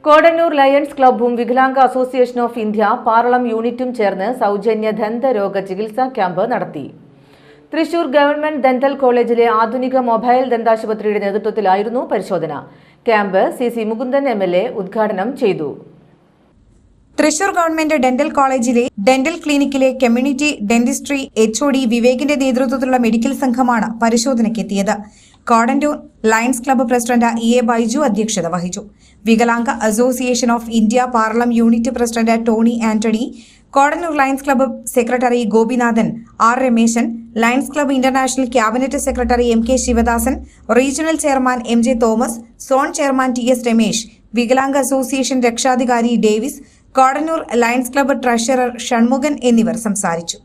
Kodannur Lions ക്ലബ്ബും വികലാംഗ association of India Paralam യൂണിറ്റും ചേർന്ന് സൗജന്യ ദന്തരോഗ ചികിത്സാ ക്യാമ്പ് നടത്തി. തൃശൂർ ഗവൺമെന്റ് ഡെന്റൽ കോളേജിലെ ആധുനിക മൊബൈൽ ദന്താശുപത്രിയുടെ നേതൃത്വത്തിലായിരുന്നു പരിശോധന. ക്യാമ്പ് CC മുകുന്ദൻ MLA ഉദ്ഘാടനം ചെയ്തു. തൃശൂർ ഗവൺമെന്റ് ഡെന്റൽ കോളേജിലെ ഡെന്റൽ ക്ലിനിക്കിലെ കമ്മ്യൂണിറ്റി ഡെന്റിസ്ട്രി HOD വിവേകിന്റെ നേതൃത്വത്തിലുള്ള മെഡിക്കൽ സംഘമാണ് പരിശോധനയ്ക്കെത്തിയത്. Kodannur Lions club president EA Baiju അധ്യക്ഷത വഹിച്ചു. വികലാംഗ association of India Paralam unit president Tony Antony, Kodannur Lions club secretary Gopinathan, R. Rameshan, Lions club international cabinet secretary MK Sivadasan, regional chairman MJ Thomas, zone chairman TS Ramesh, വികലാംഗ association രക്ഷാധികാരി Davis, Kodannur Lions club treasurer Shanmukhan എന്നിവർ സംസാരിച്ചു.